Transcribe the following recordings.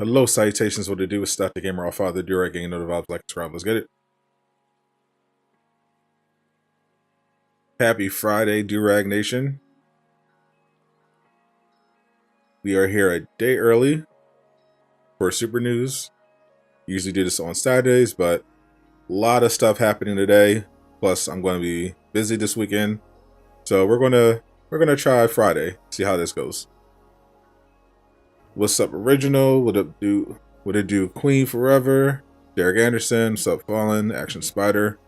Hello, salutations. What to do with Stop the Gamer, all father, Durag, gang, know the vibes, like, subscribe. Let's get it. Happy Friday, Durag Nation. We are here a day early for Super News. Usually do this on Saturdays, but a lot of stuff happening today. Plus, I'm going to be busy this weekend, so we're gonna try Friday. See how this goes. What's up, Original? What it do? Queen Forever. Derek Anderson. What's up, Fallen? Action Spider.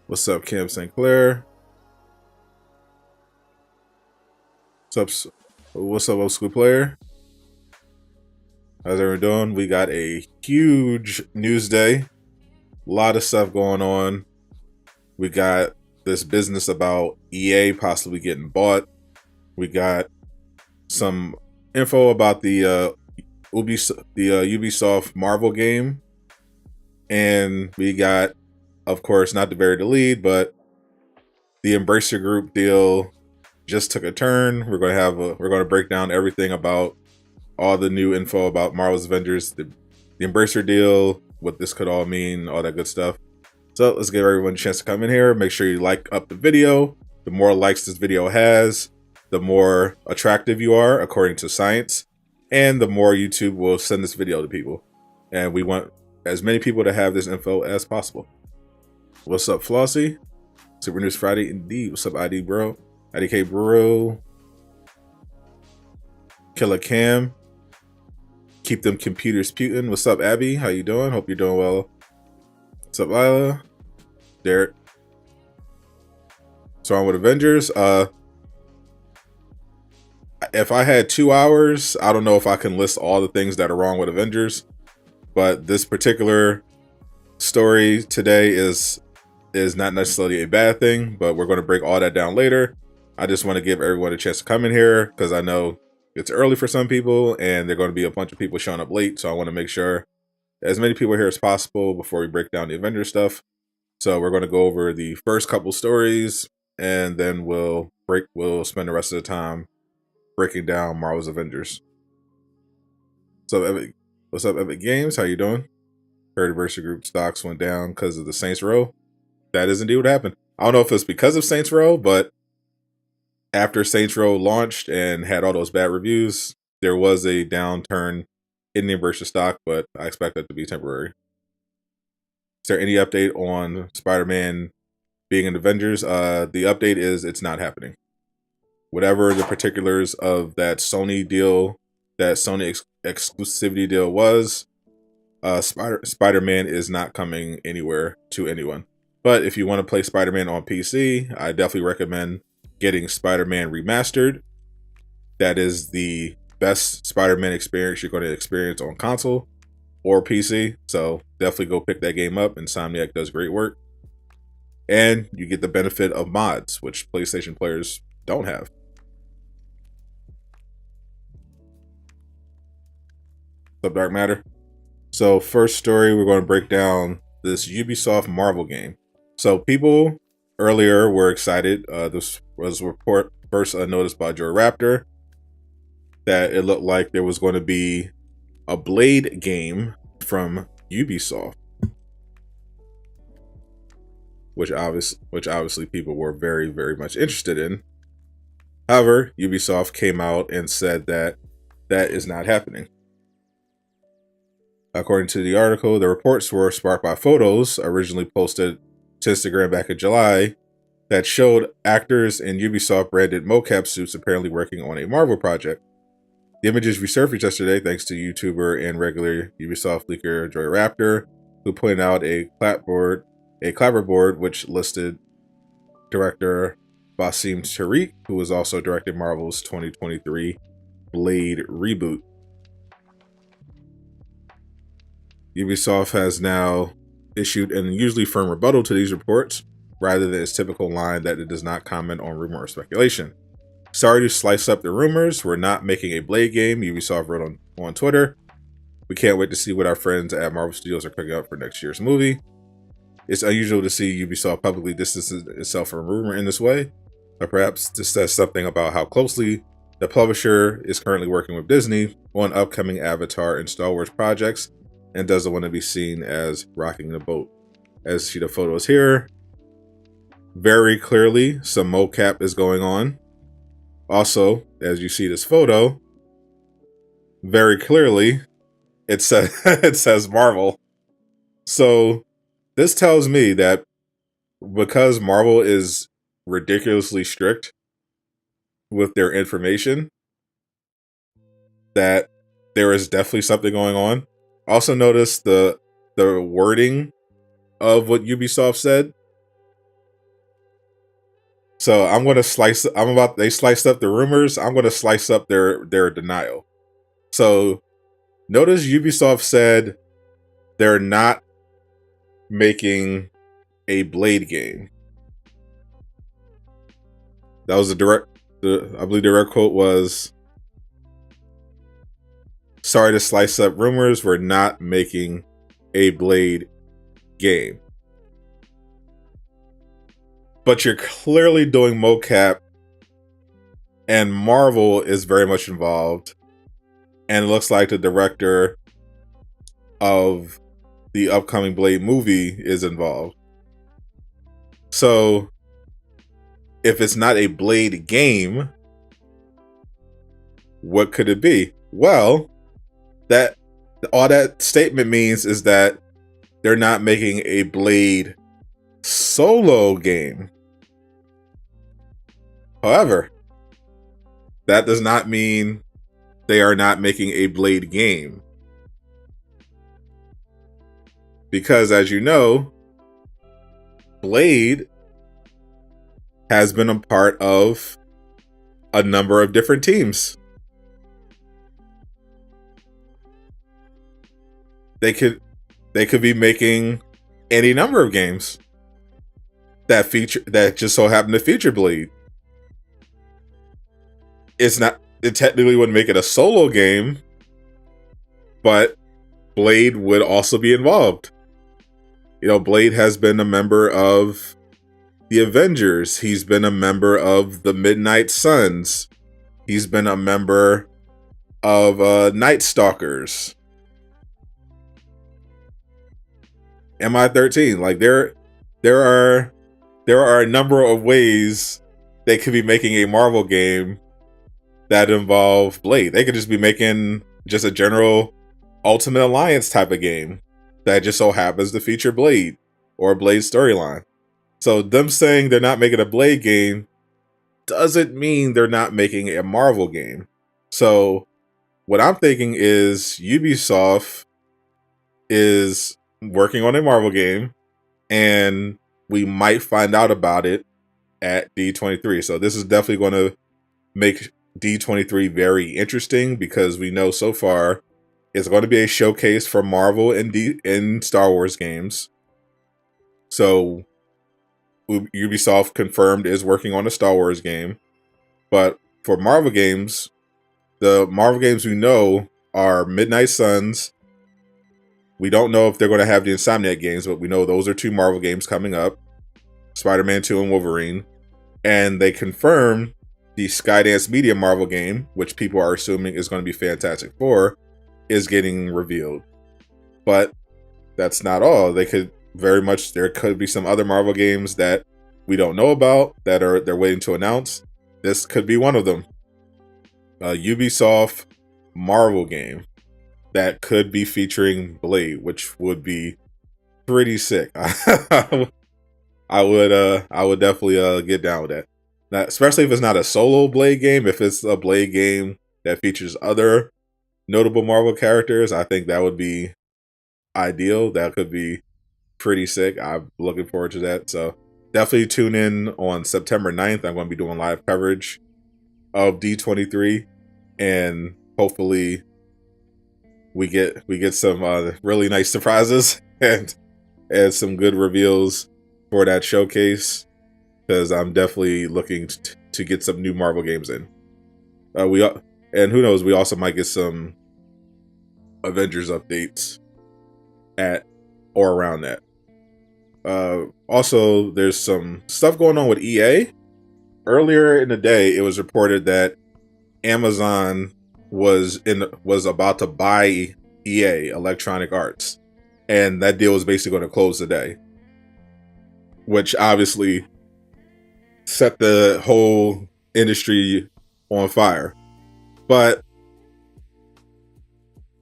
What's up, Kim St. Clair? What's up, old school player? How's everyone doing? We got a huge news day. A lot of stuff going on. We got this business about EA possibly getting bought. We got some info about the Ubisoft Marvel game. And we got, of course, not to bury the lead, but the Embracer Group deal just took a turn. We're going to break down everything about all the new info about Marvel's Avengers, the Embracer deal, what this could all mean, all that good stuff. So let's give everyone a chance to come in here. Make sure you like up the video. The more likes this video has, the more attractive you are, according to science, and the more YouTube will send this video to people. And we want as many people to have this info as possible. What's up, Flossie? Super News Friday indeed. What's up, ID bro? IDK bro. Killer Cam. Keep them computers putin'. What's up, Abby? How you doing? Hope you're doing well. What's up, Lila? Derek. What's wrong with Avengers? If I had 2 hours, I don't know if I can list all the things that are wrong with Avengers, but this particular story today is not necessarily a bad thing, but we're going to break all that down later. I just want to give everyone a chance to come in here because I know it's early for some people and there are going to be a bunch of people showing up late. So I want to make sure as many people here as possible before we break down the Avengers stuff. So we're going to go over the first couple stories and then we'll spend the rest of the time breaking down Marvel's Avengers. What's up, Epic Games? How you doing? Heard Anniversary Group stocks went down because of the Saints Row. That is indeed what happened. I don't know if it's because of Saints Row, but after Saints Row launched and had all those bad reviews, there was a downturn in the Embracer stock, but I expect that to be temporary. Is there any update on Spider-Man being in Avengers? The update is it's not happening. Whatever the particulars of that Sony deal, that Sony exclusivity deal was, Spider-Man is not coming anywhere to anyone. But if you want to play Spider-Man on PC, I definitely recommend getting Spider-Man Remastered. That is the best Spider-Man experience you're going to experience on console or PC. So definitely go pick that game up. Insomniac does great work. And you get the benefit of mods, which PlayStation players don't have. What's up, Dark Matter? So first story, we're going to break down this Ubisoft Marvel game. So people earlier were excited. This was a report first noticed by Joy Raptor that it looked like there was going to be a Blade game from Ubisoft, which obviously people were very, very much interested in. However, Ubisoft came out and said that that is not happening. According to the article, the reports were sparked by photos originally posted to Instagram back in July that showed actors in Ubisoft branded mocap suits apparently working on a Marvel project. The images resurfaced yesterday thanks to YouTuber and regular Ubisoft leaker Joy Raptor, who pointed out a clapperboard which listed director Basim Tariq, who was also directing Marvel's 2023 Blade reboot. Ubisoft has now issued an unusually firm rebuttal to these reports, rather than its typical line that it does not comment on rumor or speculation. Sorry to slice up the rumors, we're not making a Blade game, Ubisoft wrote on Twitter. We can't wait to see what our friends at Marvel Studios are cooking up for next year's movie. It's unusual to see Ubisoft publicly distance itself from rumor in this way, but perhaps this says something about how closely The publisher is currently working with Disney on upcoming Avatar and Star Wars projects and doesn't want to be seen as rocking the boat. As you see the photos here, very clearly some mocap is going on. Also, as you see this photo, very clearly it says it says Marvel. So this tells me that because Marvel is ridiculously strict with their information, that there is definitely something going on. Also notice the wording of what Ubisoft said. So I'm going to slice. They sliced up the rumors. I'm going to slice up their denial. So notice Ubisoft said they're not making a Blade game. That was I believe the direct quote was, "Sorry to slice up rumors. We're not making a Blade game." But you're clearly doing mocap, and Marvel is very much involved, and it looks like the director of the upcoming Blade movie is involved. So if it's not a Blade game, what could it be? Well, that all that statement means is that they're not making a Blade solo game. However, that does not mean they are not making a Blade game. Because as you know, Blade has been a part of a number of different teams. They could be making any number of games that just so happen to feature Blade. It technically wouldn't make it a solo game, but Blade would also be involved. You know, Blade has been a member of the Avengers. He's been a member of the Midnight Suns. He's been a member of Night Stalkers. MI13. Like there are a number of ways they could be making a Marvel game that involve Blade. They could just be making just a general Ultimate Alliance type of game that just so happens to feature Blade or a Blade storyline. So them saying they're not making a Blade game doesn't mean they're not making a Marvel game. So what I'm thinking is Ubisoft is working on a Marvel game, and we might find out about it at D23. So this is definitely going to make D23 very interesting, because we know so far it's going to be a showcase for Marvel and Star Wars games. So Ubisoft confirmed is working on a Star Wars game. But for Marvel games, the Marvel games we know are Midnight Suns. We don't know if they're going to have the Insomniac games, but we know those are two Marvel games coming up. Spider-Man 2 and Wolverine. And they confirmed the Skydance Media Marvel game, which people are assuming is going to be Fantastic Four, is getting revealed. But that's not all. There could be some other Marvel games that we don't know about that they're waiting to announce. This could be one of them. A Ubisoft Marvel game that could be featuring Blade, which would be pretty sick. I would definitely get down with that. Now, especially if it's not a solo Blade game. If it's a Blade game that features other notable Marvel characters, I think that would be ideal. That could be pretty sick. I'm looking forward to that. So definitely tune in on September 9th. I'm going to be doing live coverage of D23, and hopefully we get some really nice surprises and some good reveals for that showcase, because I'm definitely looking to get some new Marvel games in. And who knows, we also might get some Avengers updates at or around that. Also, there's some stuff going on with EA. Earlier in the day, it was reported that Amazon was about to buy EA, Electronic Arts, and that deal was basically going to close today, which obviously set the whole industry on fire. But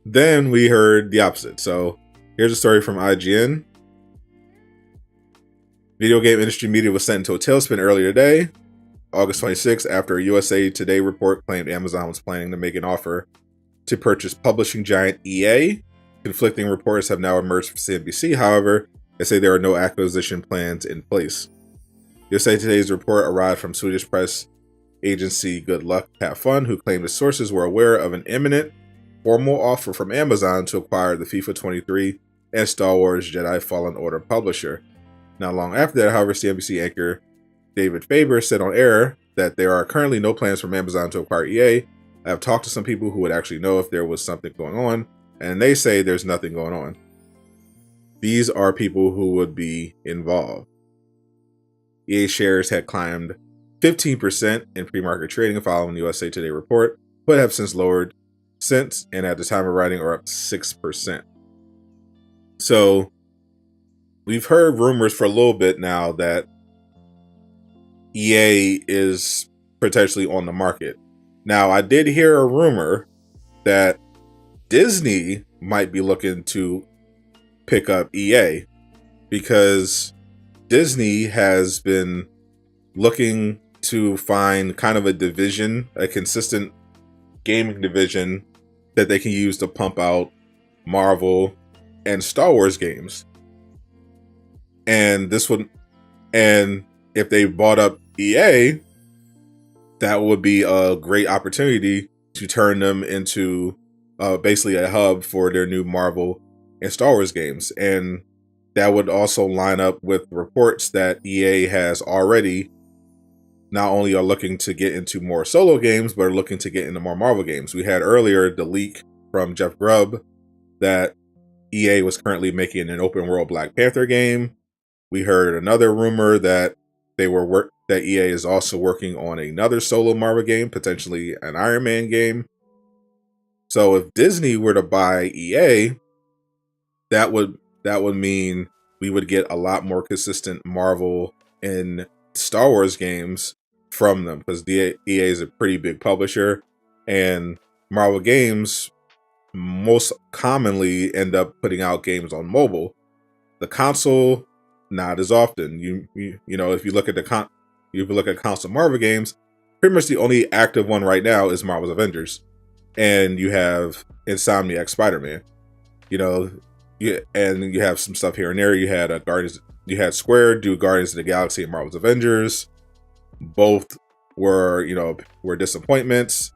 then we heard the opposite. So here's a story from IGN. Video game industry media was sent into a tailspin earlier today, August 26th, after a USA Today report claimed Amazon was planning to make an offer to purchase publishing giant EA. Conflicting reports have now emerged from CNBC, however, they say there are no acquisition plans in place. USA Today's report arrived from Swedish press agency Good Luck Have Fun, who claimed the sources were aware of an imminent formal offer from Amazon to acquire the FIFA 23 and Star Wars Jedi Fallen Order publisher. Not long after that, however, CNBC anchor David Faber said on air that there are currently no plans from Amazon to acquire EA. I have talked to some people who would actually know if there was something going on, and they say there's nothing going on. These are people who would be involved. EA shares had climbed 15% in pre-market trading following the USA Today report, but have since lowered since, and at the time of writing are up 6%. So we've heard rumors for a little bit now that EA is potentially on the market. Now, I did hear a rumor that Disney might be looking to pick up EA because Disney has been looking to find kind of a division, a consistent gaming division that they can use to pump out Marvel and Star Wars games. And if they bought up EA, that would be a great opportunity to turn them into basically a hub for their new Marvel and Star Wars games. And that would also line up with reports that EA has already not only are looking to get into more solo games, but are looking to get into more Marvel games. We had earlier the leak from Jeff Grubb that EA was currently making an open world Black Panther game. We heard another rumor that that EA is also working on another solo Marvel game, potentially an Iron Man game. So if Disney were to buy EA, that would mean we would get a lot more consistent Marvel and Star Wars games from them, because EA is a pretty big publisher, and Marvel games most commonly end up putting out games on mobile. The console, not as often. You know, if you look at console Marvel games, pretty much the only active one right now is Marvel's Avengers, and you have Insomniac Spider-Man. You know, and you have some stuff here and there. You had Square do Guardians of the Galaxy and Marvel's Avengers. Both were disappointments.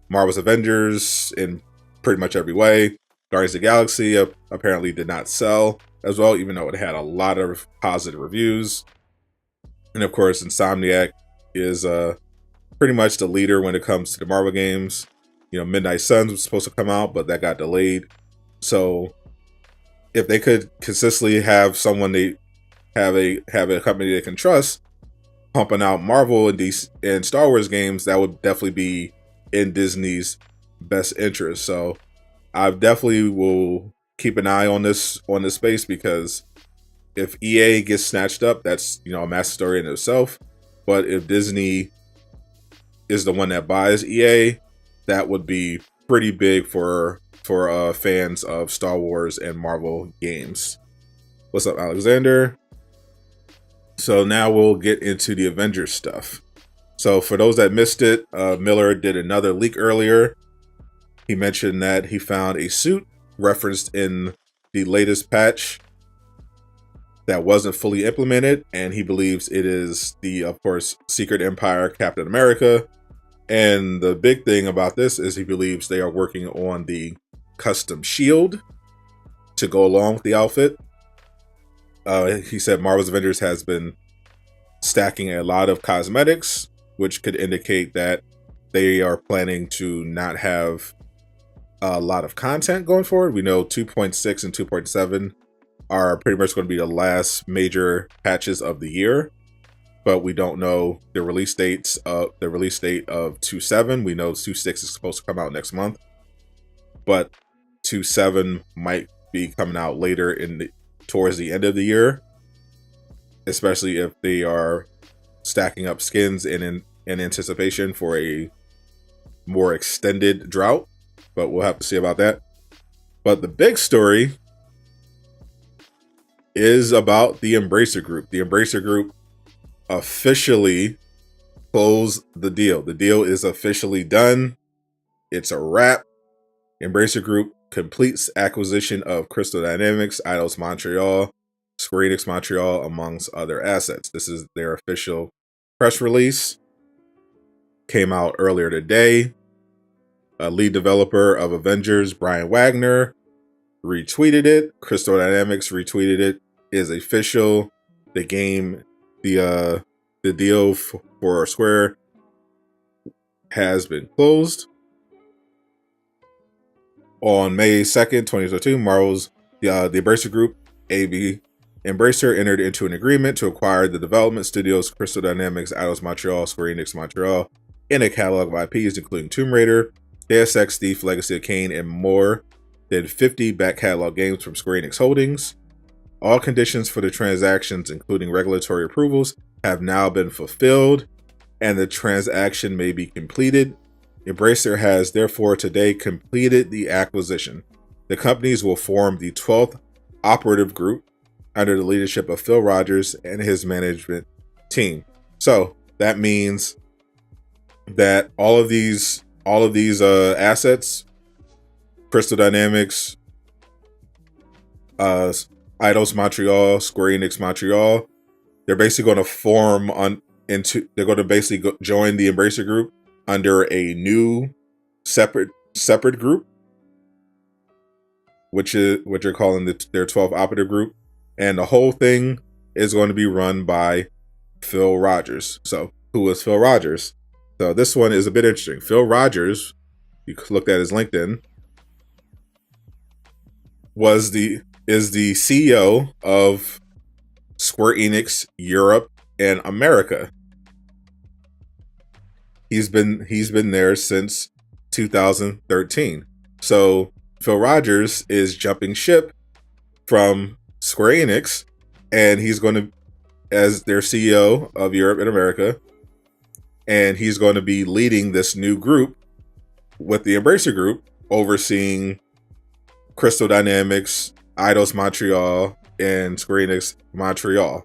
Marvel's Avengers in pretty much every way. Guardians of the Galaxy apparently did not sell as well, even though it had a lot of positive reviews. And of course, Insomniac is pretty much the leader when it comes to the Marvel games. You know, Midnight Suns was supposed to come out, but that got delayed. So if they could consistently have someone have a company they can trust pumping out Marvel and Star Wars games, that would definitely be in Disney's best interest. So I definitely will keep an eye on this space, because if EA gets snatched up, that's, you know, a massive story in itself. But if Disney is the one that buys EA, that would be pretty big for fans of Star Wars and Marvel games. What's up, Alexander? So now we'll get into the Avengers stuff. So for those that missed it, Miller did another leak earlier. He mentioned that he found a suit referenced in the latest patch that wasn't fully implemented, and he believes it is the, of course, Secret Empire Captain America. And the big thing about this is he believes they are working on the custom shield to go along with the outfit. He said Marvel's Avengers has been stacking a lot of cosmetics, which could indicate that they are planning to not have a lot of content going forward. We know 2.6 and 2.7 are pretty much going to be the last major patches of the year. but we don't know the release date of 2.7. We know 2.6 is supposed to come out next month, but 2.7 might be coming out later towards the end of the year, especially if they are stacking up skins in anticipation for a more extended drought. But we'll have to see about that. But the big story is about the Embracer Group. The Embracer Group officially closed the deal. The deal is officially done. It's a wrap. Embracer Group completes acquisition of Crystal Dynamics, Eidos Montreal, Square Enix Montreal, amongst other assets. This is their official press release. Came out earlier today. A lead developer of Avengers, Brian Wagner, retweeted it. Crystal Dynamics retweeted it. It is official. The game, the deal for Square has been closed. On May 2nd, 2022, Marvel's the Embracer Group, AB Embracer, entered into an agreement to acquire the development studios Crystal Dynamics, Eidos Montreal, Square Enix Montreal, in a catalog of IPs including Tomb Raider, Deus Ex, Thief, Legacy of Kain, and more than 50 back catalog games from Square Enix Holdings. All conditions for the transactions, including regulatory approvals, have now been fulfilled, and the transaction may be completed. Embracer has therefore today completed the acquisition. The companies will form the 12th operative group under the leadership of Phil Rogers and his management team. So that means that all of these assets, Crystal Dynamics, Eidos Montreal, Square Enix Montreal, they're basically going to they're going to basically join the Embracer Group under a new separate group, which are calling their 12 operative group, and the whole thing is going to be run by Phil Rogers. So who is Phil Rogers? So this one is a bit interesting. Phil Rogers, you looked at his LinkedIn, is the CEO of Square Enix Europe and America. He's been there since 2013. So Phil Rogers is jumping ship from Square Enix, and he's going to, as their CEO of Europe and America, and he's going to be leading this new group with the Embracer Group, overseeing Crystal Dynamics, Eidos Montreal, and Square Enix Montreal.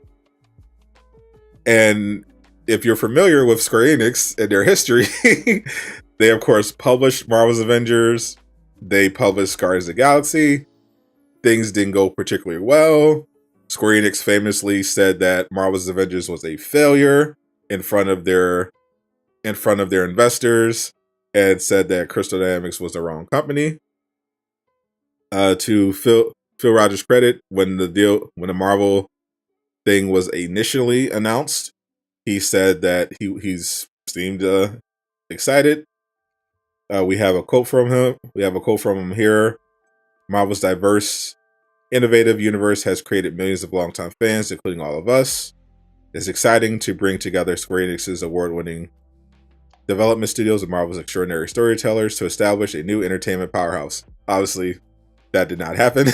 And if you're familiar with Square Enix and their history, they of course published Marvel's Avengers. They published Guardians of the Galaxy. Things didn't go particularly well. Square Enix famously said that Marvel's Avengers was a failure in front of their investors, and said that Crystal Dynamics was the wrong company. To Phil Rogers' credit, when the Marvel thing was initially announced, he said that he's seemed excited. We have a quote from him here. Marvel's diverse, innovative universe has created millions of longtime fans, including all of us. It's exciting to bring together Square Enix's award-winning development studios and Marvel's extraordinary storytellers to establish a new entertainment powerhouse. Obviously, that did not happen.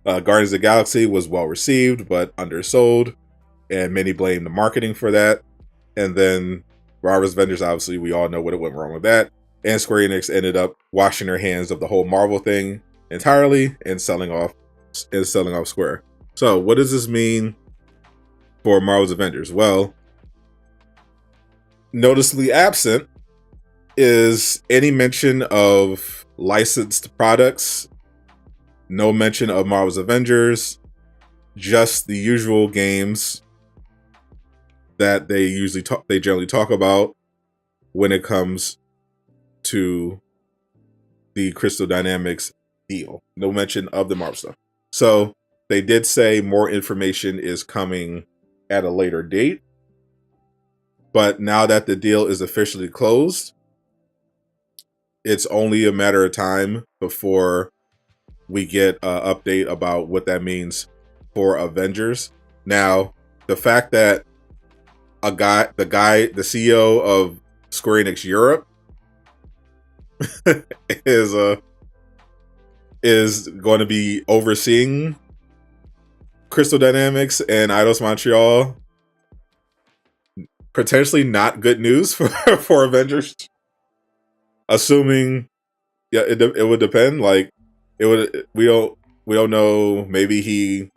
Guardians of the Galaxy was well received, but undersold, and many blame the marketing for that. And then Marvel's Avengers, obviously, we all know what went wrong with that. And Square Enix ended up washing their hands of the whole Marvel thing entirely and selling off Square. So, what does this mean for Marvel's Avengers? Well, noticeably absent is any mention of licensed products. No mention of Marvel's Avengers. Just the usual games that they generally talk about when it comes to the Crystal Dynamics deal. No mention of the Marvel stuff. So they did say more information is coming at a later date. But now that the deal is officially closed, it's only a matter of time before we get an update about what that means for Avengers. Now, the fact that the CEO of Square Enix Europe is going to be overseeing Crystal Dynamics and Eidos Montreal. Potentially not good news for Avengers. Assuming, yeah, it would depend. Like, it would we don't know. Maybe he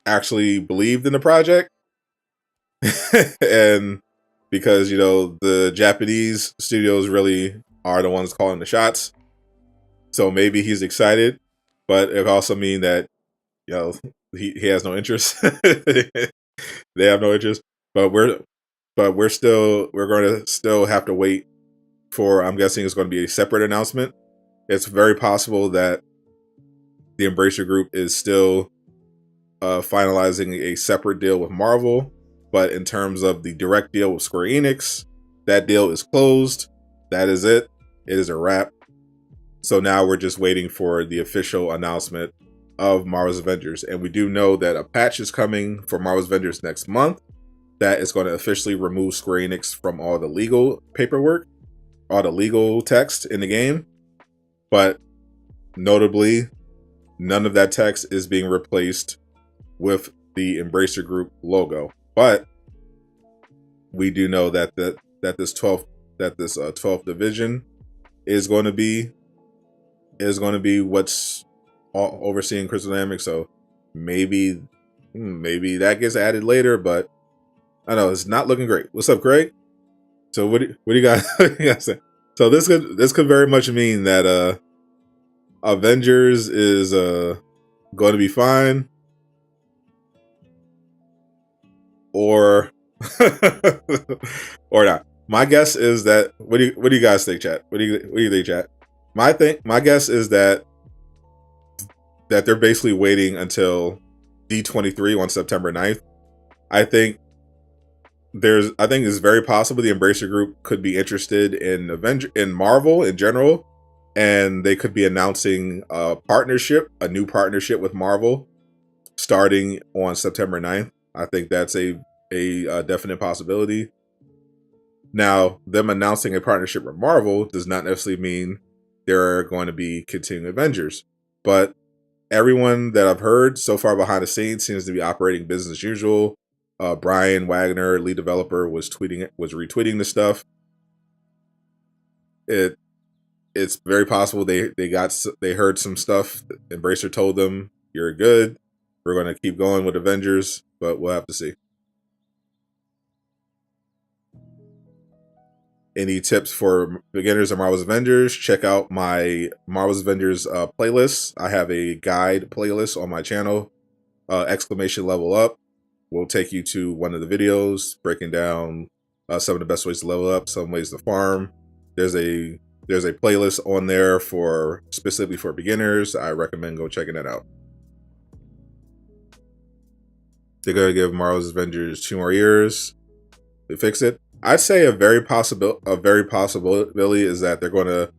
actually believed in the project, and because the Japanese studios really are the ones calling the shots, so maybe he's excited. But it also mean that he has no interest. They have no interest. But we're going to still have to wait for. I'm guessing it's going to be a separate announcement. It's very possible that the Embracer Group is still finalizing a separate deal with Marvel, but in terms of the direct deal with Square Enix, that deal is closed. That is it. It is a wrap. So now we're just waiting for the official announcement of Marvel's Avengers, and we do know that a patch is coming for Marvel's Avengers next month that is going to officially remove Square Enix from all the legal paperwork, all the legal text in the game. But notably, none of that text is being replaced with the Embracer Group logo. But we do know that this 12th division is going to be what's overseeing Crystal Dynamics. So maybe that gets added later, but I know it's not looking great. What's up, Greg? So what do you guys say? So this could very much mean that Avengers is going to be fine, or or not. My guess is that what do you guys think, chat? What do you think, chat? My guess is that they're basically waiting until D23 on September 9th. I think it's very possible the Embracer Group could be interested in Marvel in general, and they could be announcing a new partnership with Marvel starting on September 9th. I think that's a definite possibility. Now, them announcing a partnership with Marvel does not necessarily mean they're going to be continuing Avengers, but everyone that I've heard so far behind the scenes seems to be operating business as usual. Brian Wagner, lead developer, was retweeting the stuff. It's very possible they heard some stuff. Embracer told them, "You're good. We're going to keep going with Avengers," but we'll have to see. Any tips for beginners of Marvel's Avengers? Check out my Marvel's Avengers playlist. I have a guide playlist on my channel. Level up will take you to one of the videos breaking down some of the best ways to level up, some ways to farm. There's a playlist on there specifically for beginners. I recommend go checking that out. They're going to give Marvel's Avengers 2 more years to fix it. I'd say a very possibility is that they're going to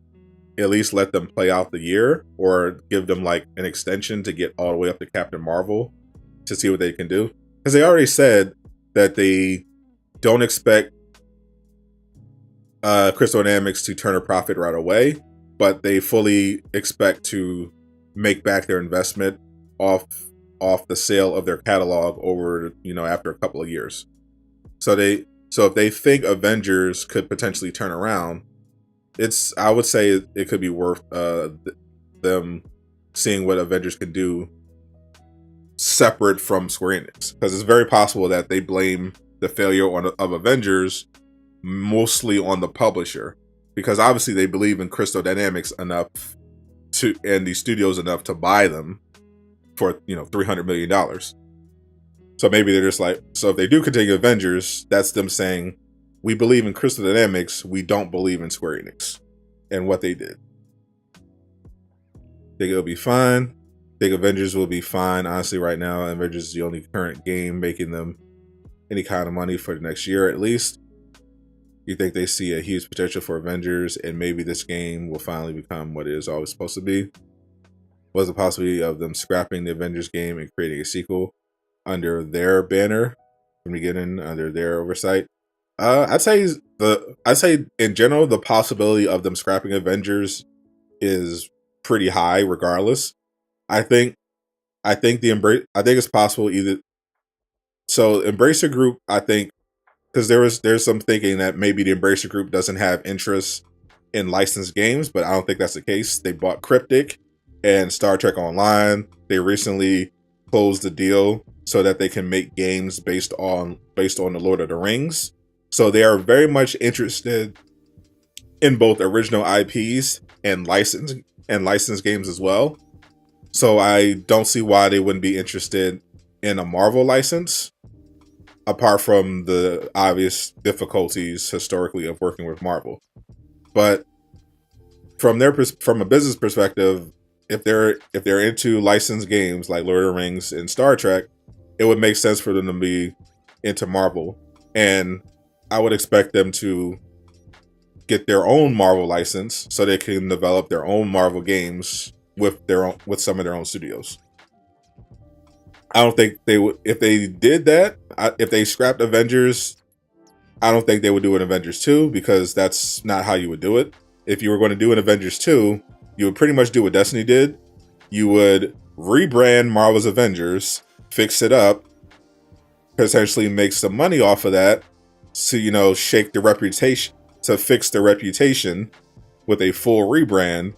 at least let them play out the year, or give them like an extension to get all the way up to Captain Marvel to see what they can do. Because they already said that they don't expect Crystal Dynamics to turn a profit right away, but they fully expect to make back their investment off the sale of their catalog over after a couple of years. So if they think Avengers could potentially turn around, I would say it could be worth them seeing what Avengers can do separate from Square Enix, because it's very possible that they blame the failure of Avengers mostly on the publisher, because obviously they believe in Crystal Dynamics enough and the studios enough to buy them for $300 million. So maybe they're just like, so if they do continue Avengers, that's them saying, we believe in Crystal Dynamics, we don't believe in Square Enix and what they did. Think it'll be fine. Think Avengers will be fine. Honestly, right now, Avengers is the only current game making them any kind of money for the next year at least. You think they see a huge potential for Avengers, and maybe this game will finally become what it is always supposed to be? Was the possibility of them scrapping the Avengers game and creating a sequel under their banner from the beginning, under their oversight? I'd say in general the possibility of them scrapping Avengers is pretty high regardless. I think I think it's possible either. So Embracer Group, I think, because there's some thinking that maybe the Embracer Group doesn't have interest in licensed games, but I don't think that's the case. They bought Cryptic and Star Trek Online. They recently closed the deal so that they can make games based on the Lord of the Rings. So they are very much interested in both original IPs and licensed games as well. So I don't see why they wouldn't be interested in a Marvel license, apart from the obvious difficulties historically of working with Marvel. But from a business perspective, if they're into licensed games like Lord of the Rings and Star Trek, it would make sense for them to be into Marvel, and I would expect them to get their own Marvel license so they can develop their own Marvel games with some of their own studios. I don't think they would, if they did that, if they scrapped Avengers, I don't think they would do an Avengers 2, because that's not how you would do it. If you were going to do an Avengers 2, you would pretty much do what Destiny did. You would rebrand Marvel's Avengers, fix it up, potentially make some money off of that, to, shake the reputation, to fix the reputation with a full rebrand.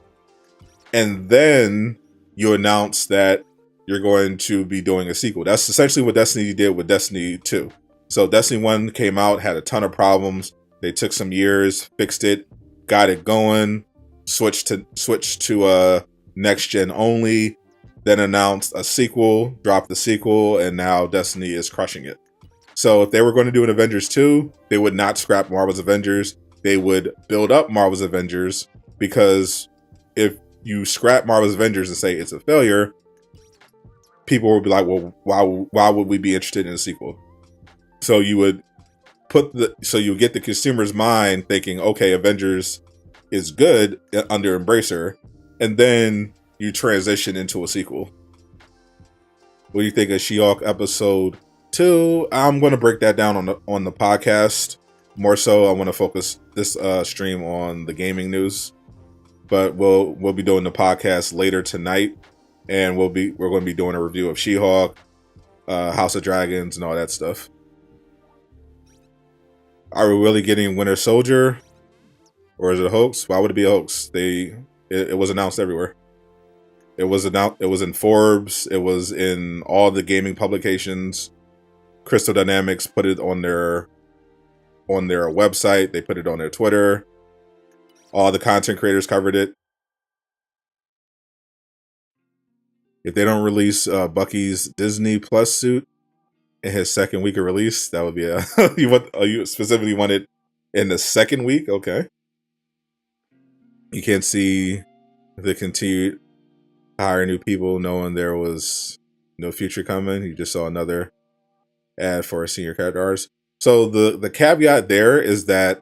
And then you announce that you're going to be doing a sequel. That's essentially what Destiny did with Destiny 2. So Destiny 1 came out, had a ton of problems. They took some years, fixed it, got it going, switched to next gen only, then announced a sequel, dropped the sequel, and now Destiny is crushing it. So if they were going to do an Avengers 2, they would not scrap Marvel's Avengers. They would build up Marvel's Avengers, because if you scrap Marvel's Avengers and say it's a failure, people will be like, well, why would we be interested in a sequel? So you would you get the consumer's mind thinking, okay, Avengers is good under Embracer, and then you transition into a sequel. What do you think of She-Hulk episode 2? I'm going to break that down on the podcast. More so, I want to focus this stream on the gaming news, but we'll be doing the podcast later tonight, and we're going to be doing a review of She-Hulk, House of Dragons, and all that stuff. Are we really getting Winter Soldier, or is it a hoax? Why would it be a hoax? It was announced everywhere. It was in Forbes. It was in all the gaming publications. Crystal Dynamics put it on their website. They put it on their Twitter. All the content creators covered it. If they don't release Bucky's Disney Plus suit in his second week of release, that would be you specifically want it in the second week? Okay. You can't see the continued hire new people knowing there was no future coming. You just saw another ad for a senior character artist. So the caveat there is that,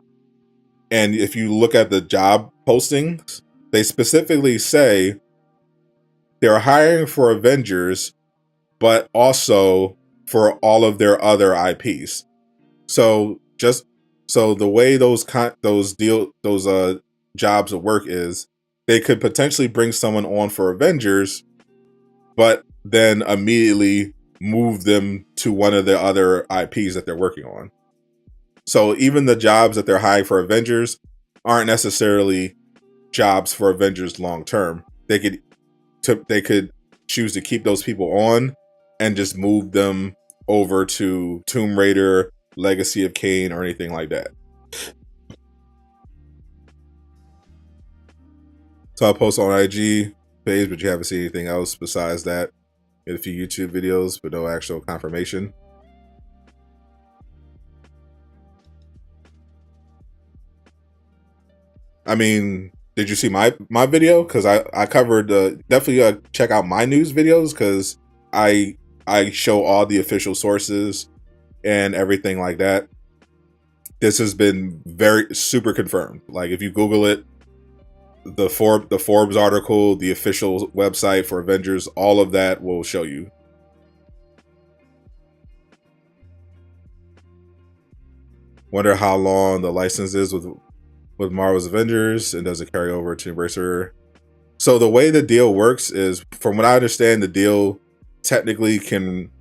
and if you look at the job postings, they specifically say they're hiring for Avengers, but also for all of their other IPs. So the way those jobs will work is they could potentially bring someone on for Avengers, but then immediately move them to one of the other IPs that they're working on. So even the jobs that they're hiring for Avengers aren't necessarily jobs for Avengers long term. They could choose to keep those people on and just move them over to Tomb Raider, Legacy of Kain, or anything like that. So I'll post on IG page, but you haven't seen anything else besides that. In a few YouTube videos, but no actual confirmation. I mean, did you see my video? Because I covered definitely check out my news videos, because I show all the official sources and everything like that. This has been very super confirmed. Like if you Google it, the Forbes article, the official website for Avengers, all of that will show you. Wonder how long the license is with Marvel's Avengers, and does it carry over to Embracer? So the way the deal works is, from what I understand, the deal technically can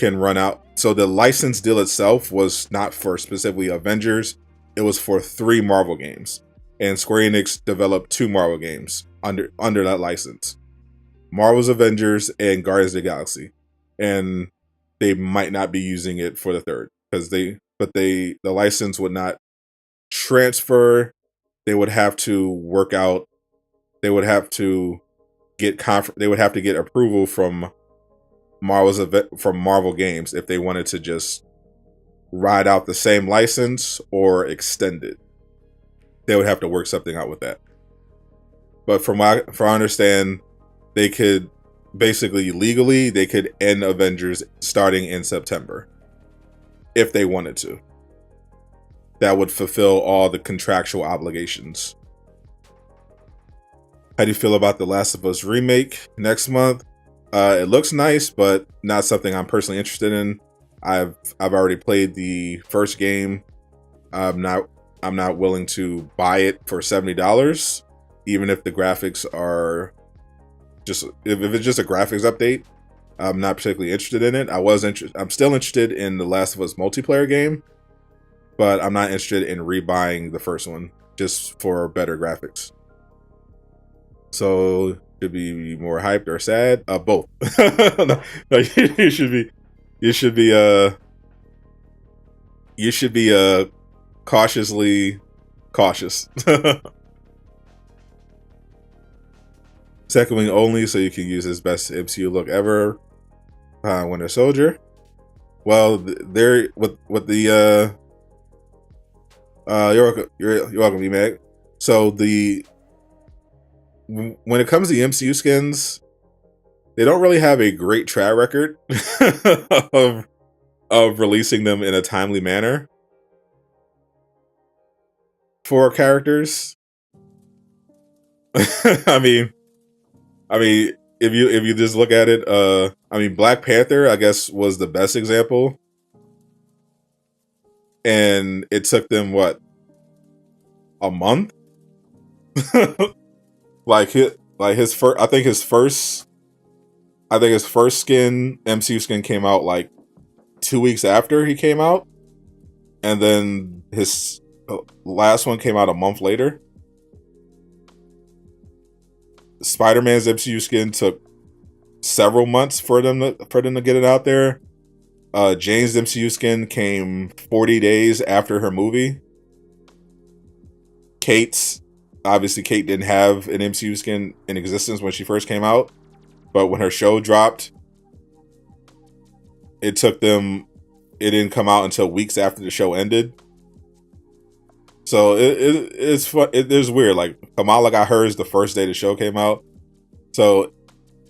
run out. So the license deal itself was not for specifically Avengers; it was for 3 Marvel games, and Square Enix developed 2 Marvel games under that license: Marvel's Avengers and Guardians of the Galaxy, and they might not be using it for the third because the license would not transfer. They would have to work out. They would have to get they would have to get approval from Marvel Games if they wanted to just ride out the same license or extend it. They would have to work something out with that. But from what I understand, they could basically legally they could end Avengers starting in September if they wanted to. That would fulfill all the contractual obligations. How do you feel about The Last of Us remake next month? It looks nice, but not something I'm personally interested in. I've already played the first game. I'm not willing to buy it for $70, even if the graphics are just if it's just a graphics update. I'm not particularly interested in it. I'm still interested in The Last of Us multiplayer game, but I'm not interested in rebuying the first one just for better graphics. So should be more hyped or sad? Both. No, you should be cautiously cautious. Second wing only, so you can use his best MCU look ever. Winter Soldier. Well, they're with the you're welcome, V-Mag. So when it comes to the MCU skins, they don't really have a great track record of releasing them in a timely manner for characters. I mean, if you just look at it, Black Panther, I guess, was the best example, and it took them what, a month? his first, I think his first skin, MCU skin, came out like 2 weeks after he came out, and then his last one came out a month later. Spider-Man's MCU skin took several months for them to get it out there. Jane's MCU skin came 40 days after her movie. Kate didn't have an MCU skin in existence when she first came out, but when her show dropped, it didn't come out until weeks after the show ended. So it's fun. It's weird. Like, Kamala got hers the first day the show came out. So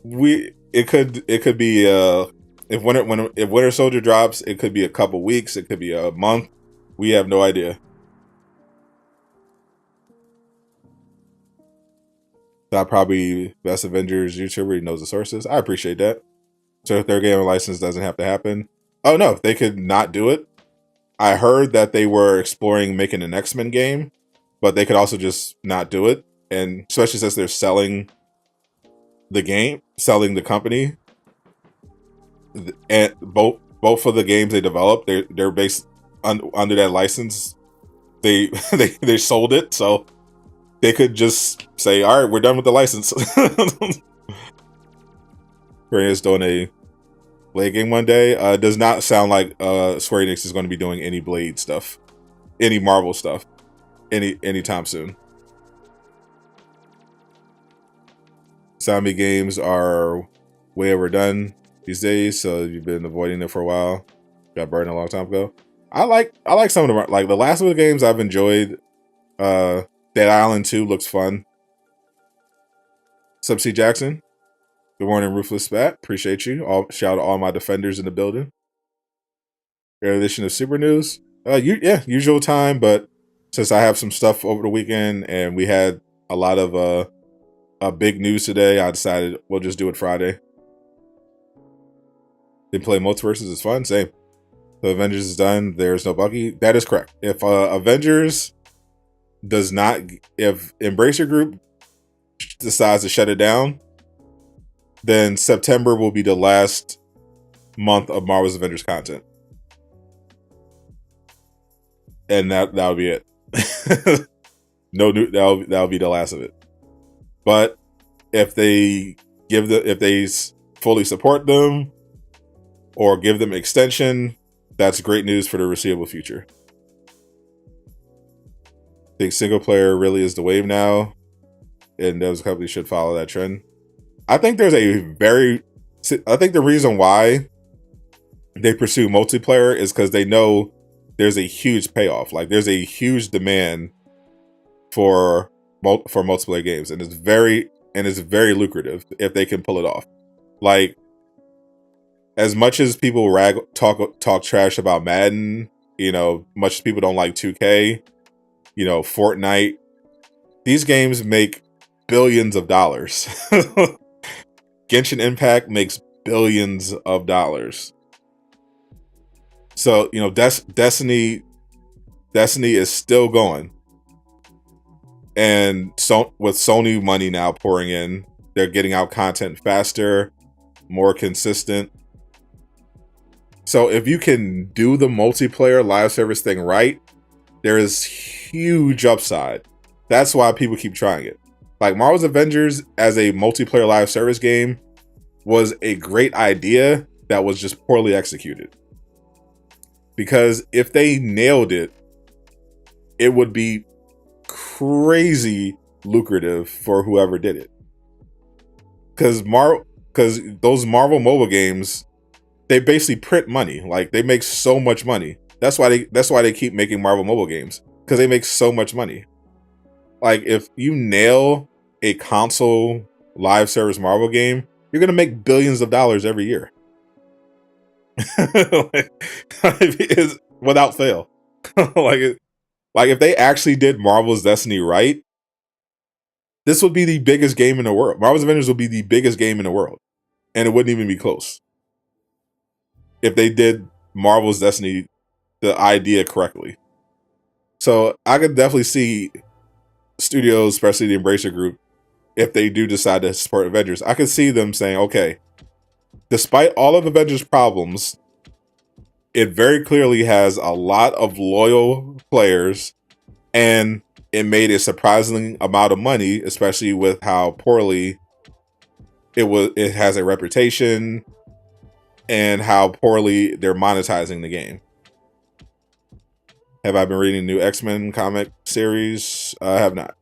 it could be if Winter Soldier drops, it could be a couple weeks, it could be a month. We have no idea. That probably best Avengers YouTuber. He knows the sources. I appreciate that. So if their game license doesn't have to happen, oh no, they could not do it. I heard that they were exploring making an X-Men game, but they could also just not do it. And especially since they're selling the company, and both of the games they developed, they're based under that license. They sold it, so they could just say, all right, we're done with the license. Square Enix doing a Blade game one day. Does not sound like Square Enix is going to be doing any Blade stuff, any Marvel stuff, anytime soon. Zombie games are way overdone these days, so you've been avoiding them for a while. Got burned a long time ago. I like some of them. Like the last of the games I've enjoyed. Dead Island 2 looks fun. Subsea Jackson, good morning, Ruthless Spat. Appreciate you. Shout out to all my defenders in the building. Fair edition of Super News. Usual time, but since I have some stuff over the weekend and we had a lot of big news today, I decided we'll just do it Friday. Then play Multiverses is fun. Same. The Avengers is done. There's no Bucky. That is correct. If Avengers does not, if Embracer Group decides to shut it down, then September will be the last month of Marvel's Avengers content, and that'll be it. No new. That'll be the last of it. But if they fully support them or give them extension, that's great news for the foreseeable future. I think single player really is the wave now, and those companies should follow that trend. I think the reason why they pursue multiplayer is because they know there's a huge payoff. Like there's a huge demand for multiplayer games, and it's very lucrative if they can pull it off. Like, as much as people talk trash about Madden, much as people don't like 2K, Fortnite, these games make billions of dollars. Genshin Impact makes billions of dollars. So, Destiny is still going. And so with Sony money now pouring in, they're getting out content faster, more consistent. So if you can do the multiplayer live service thing right, there is huge upside. That's why people keep trying it. Like Marvel's Avengers as a multiplayer live service game was a great idea that was just poorly executed. Because if they nailed it, it would be crazy lucrative for whoever did it. Because those Marvel mobile games, they basically print money. Like they make so much money. That's why they keep making Marvel mobile games, because they make so much money. Like if you nail a console live service Marvel game, you're gonna make billions of dollars every year. It's without fail. Like if they actually did Marvel's Destiny right, this would be the biggest game in the world. Marvel's Avengers would be the biggest game in the world, and it wouldn't even be close if they did Marvel's Destiny, the idea, correctly. So I could definitely see studios, especially the Embracer Group, if they do decide to support Avengers, I could see them saying, okay, despite all of Avengers' problems, it very clearly has a lot of loyal players, and it made a surprising amount of money, especially with how poorly it has a reputation and how poorly they're monetizing the game. Have I been reading the new X-Men comic series? I have not.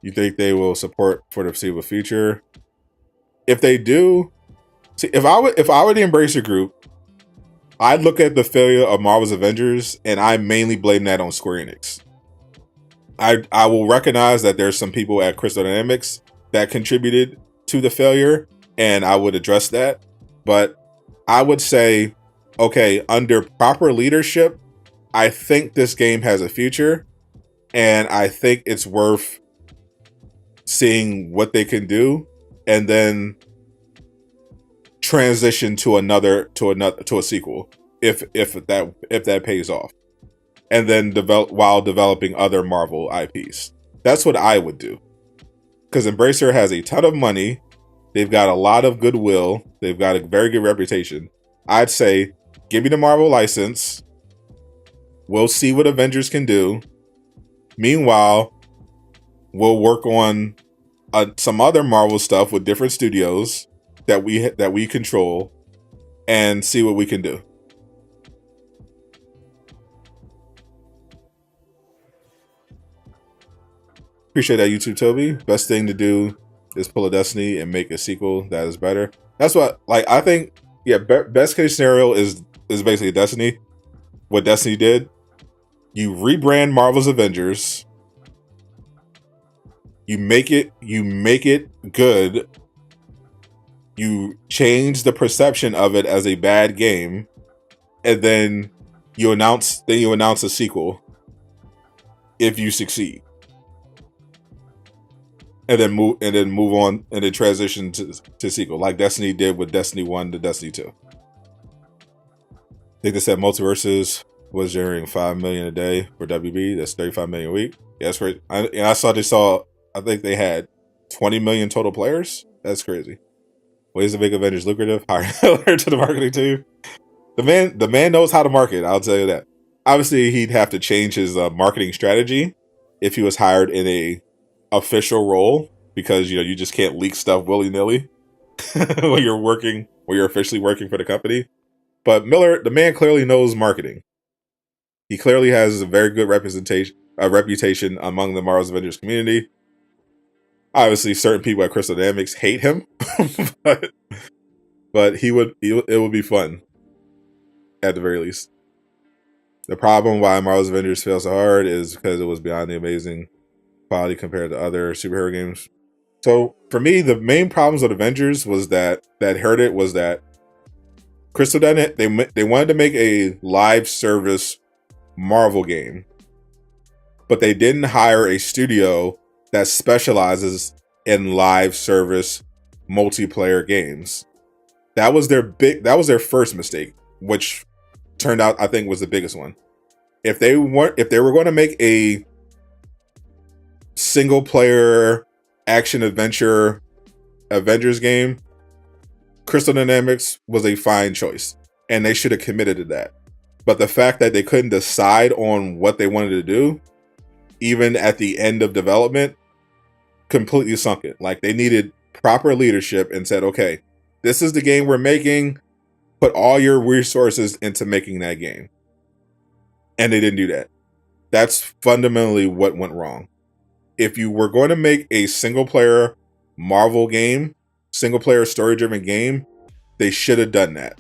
You think they will support for the foreseeable future? If they do, see, if I were the Embracer Group, I'd look at the failure of Marvel's Avengers, and I mainly blame that on Square Enix. I will recognize that there's some people at Crystal Dynamics that contributed to the failure, and I would address that. But I would say, okay, under proper leadership, I think this game has a future, and I think it's worth seeing what they can do, and then transition to a sequel if that pays off, and then developing other Marvel IPs. That's what I would do, because Embracer has a ton of money, they've got a lot of goodwill, they've got a very good reputation. I'd say give me the Marvel license, we'll see what Avengers can do. Meanwhile, we'll work on some other Marvel stuff with different studios that we control, and see what we can do. Appreciate that, YouTube Toby. Best thing to do is pull a Destiny and make a sequel that is better. That's what, like, I think. Yeah, best case scenario is basically Destiny. What Destiny did, you rebrand Marvel's Avengers. You make it good. You change the perception of it as a bad game, and then you announce a sequel if you succeed. move on and then transition to sequel, like Destiny did with Destiny 1 to Destiny 2. I think they said Multiverses was generating 5 million a day for WB. That's 35 million a week. Yeah, that's right. I think they had 20 million total players. That's crazy. Ways to make Avengers lucrative. Hire to the marketing team. The man knows how to market. I'll tell you that. Obviously, he'd have to change his marketing strategy if he was hired in a official role, because you just can't leak stuff willy nilly when you're officially working for the company. But Miller, the man, clearly knows marketing. He clearly has a very good reputation among the Marvel's Avengers community. Obviously, certain people at Crystal Dynamics hate him, but it would be fun at the very least. The problem why Marvel's Avengers failed so hard is because it was beyond the amazing quality compared to other superhero games. So for me, the main problems with Avengers was that hurt it was that Crystal Dynamics, they wanted to make a live service Marvel game, but they didn't hire a studio that specializes in live service multiplayer games. That was their first mistake, which turned out, I think, was the biggest one. If they were going to make a single player action adventure Avengers game, Crystal Dynamics was a fine choice, and they should have committed to that. But the fact that they couldn't decide on what they wanted to do, even at the end of development, completely sunk it. Like, they needed proper leadership and said, okay, this is the game we're making. Put all your resources into making that game. And they didn't do that. That's fundamentally what went wrong. If you were going to make a single player Marvel game, single player story driven game, they should have done that.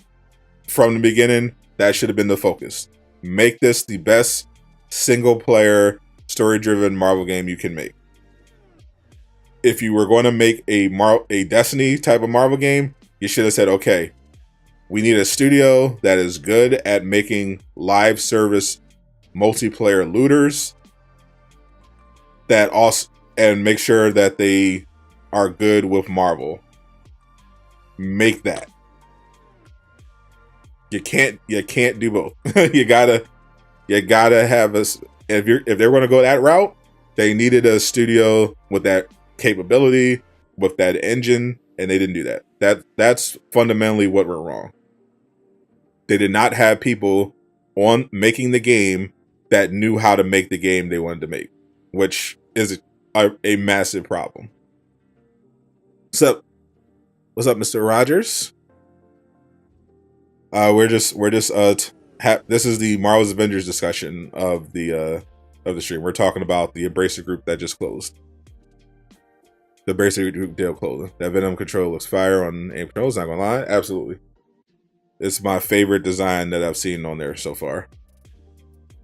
From the beginning, that should have been the focus. Make this the best single player story driven Marvel game you can make. If you were going to make a Destiny type of Marvel game, you should have said, okay, we need a studio that is good at making live service multiplayer looters that also, and make sure that they are good with Marvel. Make that. You can't do both. you gotta have us. If they're going to go that route, they needed a studio with that capability, with that engine, and they didn't do that. That's fundamentally what went wrong. They did not have people on making the game that knew how to make the game they wanted to make, which is a massive problem. So, what's up, Mr. Rogers? This is the Marvel's Avengers discussion of the stream. We're talking about the Embracer group that just closed. The Embracer group deal closing. That Venom control looks fire on aim controls. Not gonna lie, absolutely. It's my favorite design that I've seen on there so far.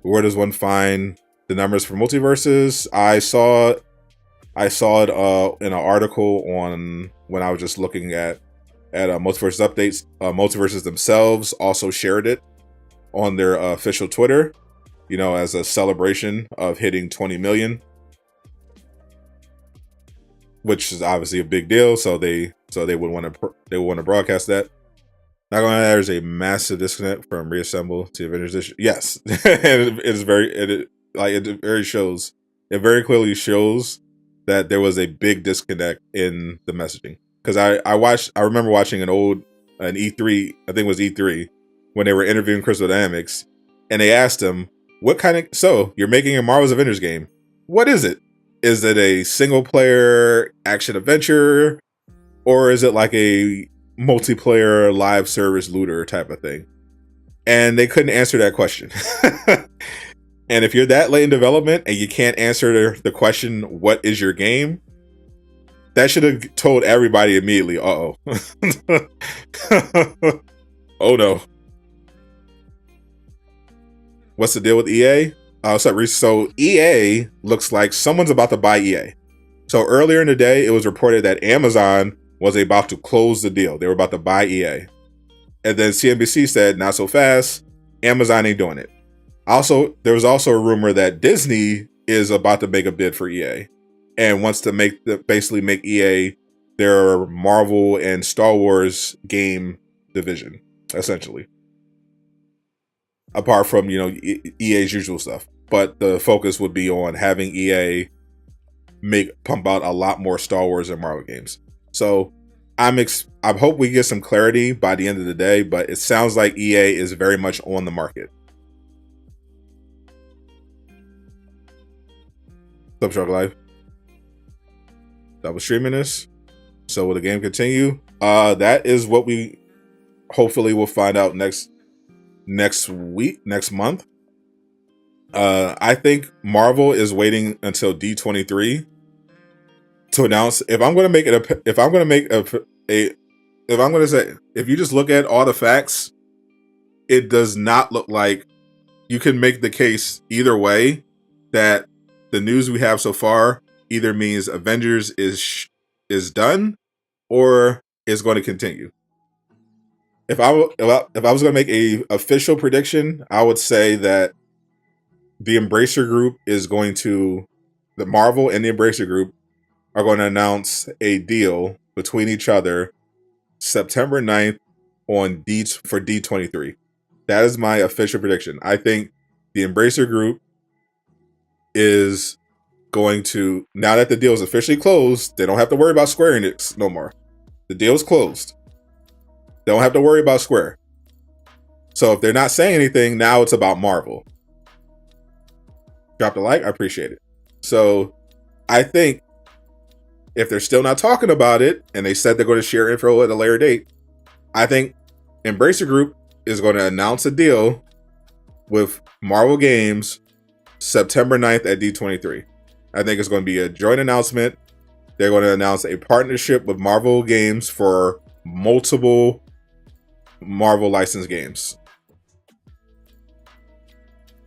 Where does one find the numbers for multiverses? I saw it in an article on when I was just looking at multiverses updates. Multiverses themselves also shared it on their official Twitter, as a celebration of hitting 20 million, which is obviously a big deal. So they would want to broadcast that. Not gonna lie, there's a massive disconnect from Reassemble to Avengers Edition. Yes, it very clearly shows that there was a big disconnect in the messaging. Because I remember watching an E3, I think it was E3, when they were interviewing Crystal Dynamics, and they asked him, so you're making a Marvel's Avengers game. What is it? Is it a single player action adventure? Or is it like a multiplayer live service looter type of thing? And they couldn't answer that question. And if you're that late in development and you can't answer the question, what is your game? That should have told everybody immediately, uh-oh. Oh no. What's the deal with EA? So EA looks like someone's about to buy EA. So earlier in the day, it was reported that Amazon was about to close the deal. They were about to buy EA. And then CNBC said, not so fast. Amazon ain't doing it. Also, there was also a rumor that Disney is about to make a bid for EA. and wants to basically make EA their Marvel and Star Wars game division, essentially. Apart from, you know, EA's usual stuff. But the focus would be on having EA pump out a lot more Star Wars and Marvel games. So I hope we get some clarity by the end of the day, but it sounds like EA is very much on the market. What's up, Shark Life? That was streaming this. So will the game continue? That is what we hopefully will find out next month. I think Marvel is waiting until D23 to announce. If you just look at all the facts, it does not look like you can make the case either way that the news we have so far either means Avengers is done or is going to continue. If I was going to make a official prediction, I would say that the Embracer Group the Marvel and the Embracer Group are going to announce a deal between each other September 9th for D23. That is my official prediction. I think the Embracer Group is going to, now that the deal is officially closed, they don't have to worry about Square Enix no more. The deal is closed. They don't have to worry about Square. So if they're not saying anything, now it's about Marvel. Drop a like, I appreciate it. So I think if they're still not talking about it, and they said they're going to share info at a later date, I think Embracer Group is going to announce a deal with Marvel Games September 9th at D23. I think it's going to be a joint announcement. They're going to announce a partnership with Marvel Games for multiple Marvel licensed games.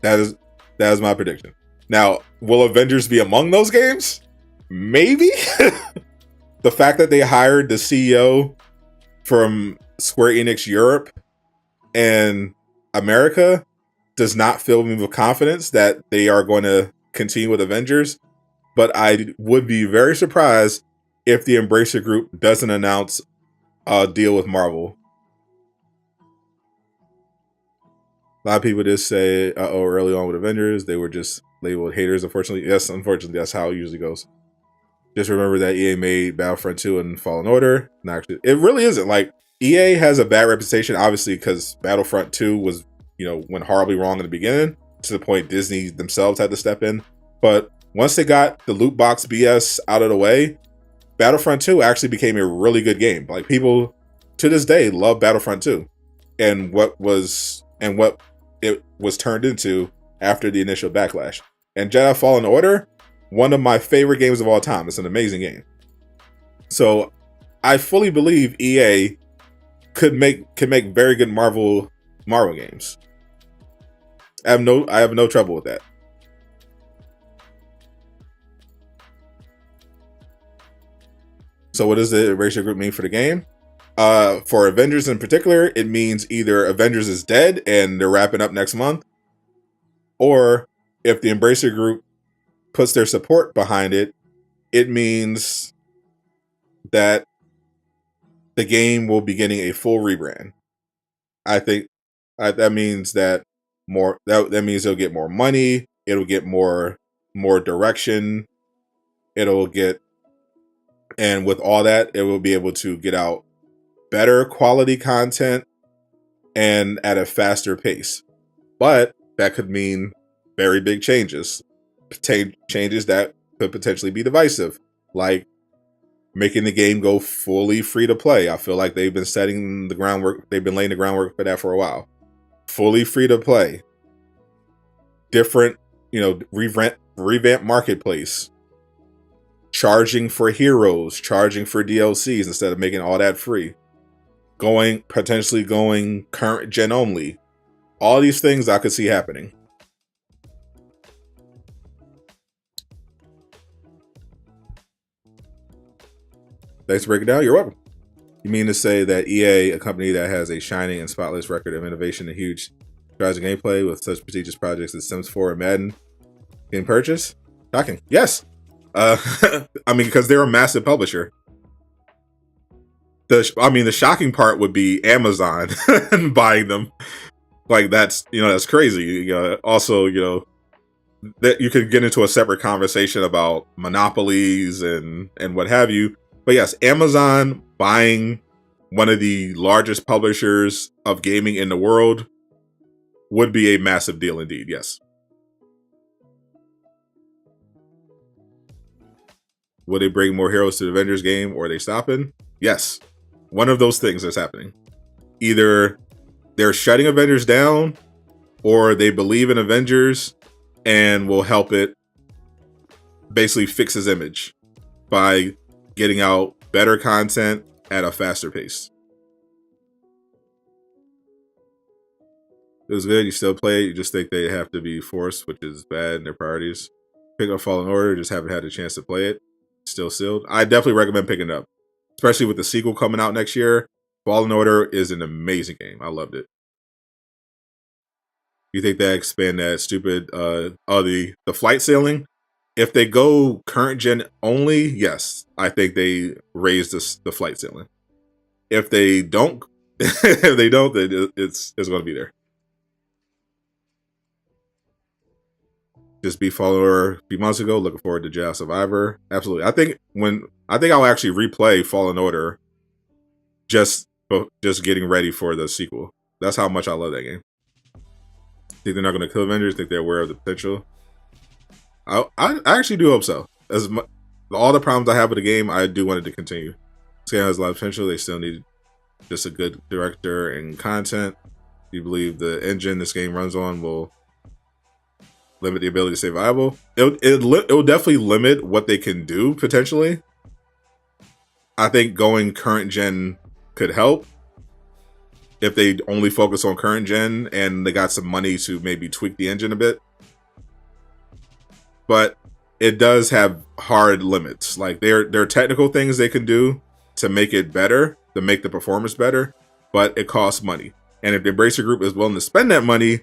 That is my prediction. Now, will Avengers be among those games? Maybe. The fact that they hired the CEO from Square Enix Europe and America does not fill me with confidence that they are going to continue with Avengers. But I would be very surprised if the Embracer Group doesn't announce a deal with Marvel. A lot of people just say, early on with Avengers, they were just labeled haters, unfortunately. Yes, unfortunately, that's how it usually goes. Just remember that EA made Battlefront 2 and Fallen Order. Not actually, it really isn't. Like, EA has a bad reputation, obviously, because Battlefront 2 was, went horribly wrong in the beginning, to the point Disney themselves had to step in. But once they got the loot box BS out of the way, Battlefront 2 actually became a really good game. Like, people to this day love Battlefront 2 and what it was turned into after the initial backlash. And Jedi Fallen Order, one of my favorite games of all time. It's an amazing game. So I fully believe EA can make very good Marvel games. I have no trouble with that. So what does the Embracer Group mean for the game? For Avengers in particular, it means either Avengers is dead and they're wrapping up next month, or if the Embracer Group puts their support behind it, it means that the game will be getting a full rebrand. I think that means that means it'll get more money, it'll get more direction, and with all that, it will be able to get out better quality content and at a faster pace. But that could mean very big changes that could potentially be divisive, like making the game go fully free to play. I feel like they've been laying the groundwork for that for a while. Fully free to play. Different, revamp marketplace. Charging for heroes, charging for DLCs instead of making all that free. Potentially going current gen only. All these things I could see happening. Thanks for breaking it down. You're welcome. You mean to say that EA, a company that has a shining and spotless record of innovation and huge strides in gameplay with such prestigious projects as Sims 4 and Madden, getting purchased? Shocking. Yes. I mean, because they're a massive publisher. The shocking part would be Amazon buying them. Like that's that's crazy. Also, that you could get into a separate conversation about monopolies and what have you. But yes, Amazon buying one of the largest publishers of gaming in the world would be a massive deal indeed. Yes. Will they bring more heroes to the Avengers game, or are they stopping? Yes. One of those things is happening. Either they're shutting Avengers down, or they believe in Avengers and will help it basically fix his image by getting out better content at a faster pace. It was good. You still play it. You just think they have to be forced, which is bad in their priorities. Pick up Fallen Order. Just haven't had a chance to play it. Still sealed. I definitely recommend picking it up, especially with the sequel coming out next year. Fallen Order is an amazing game. I loved it. You think they expand that stupid the flight ceiling? If they go current gen only, yes, I think they raise the flight ceiling. If they don't, then it's going to be there. Just beat Fallen Order a few months ago. Looking forward to Jedi Survivor. Absolutely. I think I'll actually replay Fallen Order just getting ready for the sequel. That's how much I love that game. Think they're not going to kill Avengers? Think they're aware of the potential? I actually do hope so. All the problems I have with the game, I do want it to continue. This game has a lot of potential. They still need just a good director and content. Do you believe the engine this game runs on will limit the ability to stay viable? It will definitely limit what they can do potentially. I think going current gen could help if they only focus on current gen and they got some money to maybe tweak the engine a bit. But it does have hard limits. Like there are technical things they can do to make it better, to make the performance better, but it costs money. And if the Embracer Group is willing to spend that money,